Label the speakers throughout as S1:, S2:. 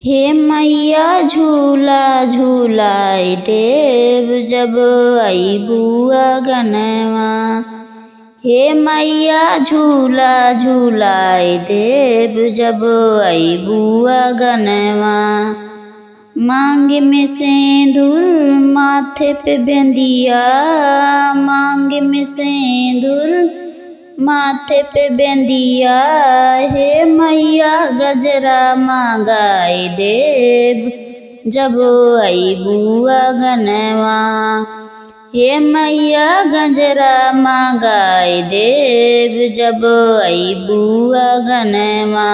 S1: हे मैया झूला झूलाई देव जब अइबू अगनवा। हे मैया झूला झूलाई देव जब अइबू अगनवा। मांग में सिंदूर माथे पे बिंदिया, मांग में सिंदूर माथे पे बिंदिया। हे मैया गजरा मांगाई देव जब अइबू अगनवा। हे मैया गजरा मांगाई देव जब अइबू अगनवा।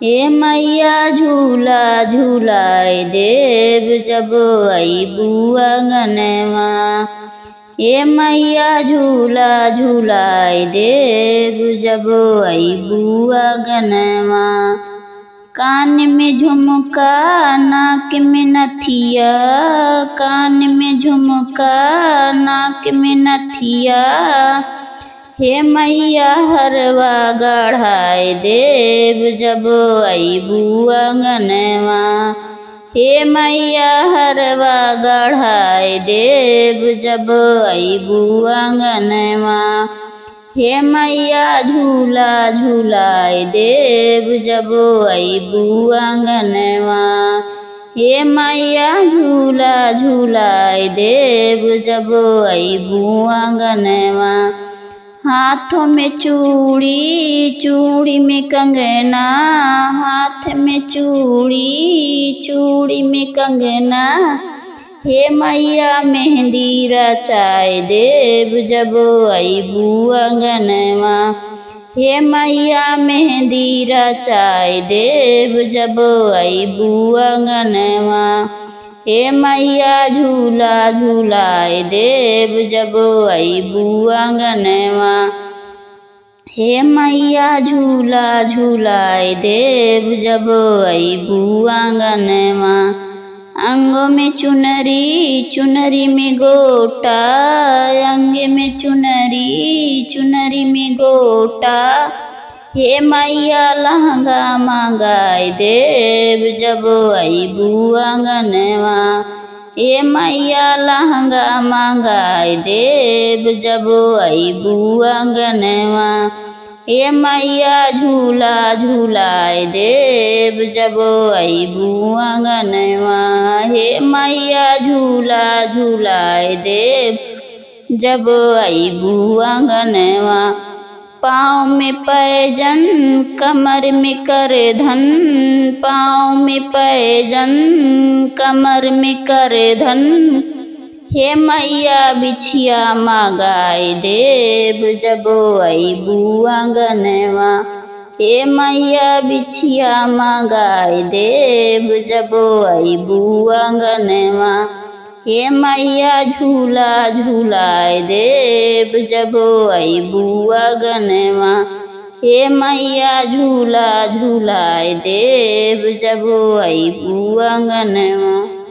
S1: हे मैया झूला झूलाई देव जब अइबू अगनवा। हे मैया झूला झूलाई देव जब अइबू अगनवा। कान में झुमका नाक में नथिया, कान में झुमका नाक में नथिया। हे मैया हरवा गढ़ाई देव जब अइबू अगनवा। हे मैया हरवा गढ़ाई देव जब अइबू अगनवा। हे मैया झूला झूलाई देव जब अइबू अगनवा। हे मैया झूला झूलाई देव जब अइबू अगनवा। हाथों में चूड़ी चूड़ी में कंगना, हाथ में चूड़ी चूड़ी में कंगना। हे मैया मेहंदी रचाई देव जब अइबू अगनवा। हे मैया मेहंदी रचाई देव जब अइबू अगनवा। हे मैया झूला झूलाई देव जब अइबू अगनवा। हे मैया झूला झूलाई देव जब अइबू अगनवा। अंगों में चुनरी चुनरी में गोटा, अंग में चुनरी चुनरी में गोटा। हे मैया लहंगा मांगाई देव जब अइबू अगनवा। हे मैया लहंगा मांगाई देव जब अइबू अगनवा। हे मैया झूला झूलाई देव जब अइबू अगनवा। हे मैया झूला झूलाई देव जब अइबू अगनवा। पाँव में पैजन कमर में करधन, पाँव में पैजन कमर में करधन। हे मैया बिछिया मांगाई देव जब अइबू अगनवा। हे मैया बिछिया मांगाई देव जब अइबू अगनवा। हे मैया झूला झूलाई देव जब अइबू अगनवा। हे मैया झूला झूलाई देव जब अइबू अगनवा।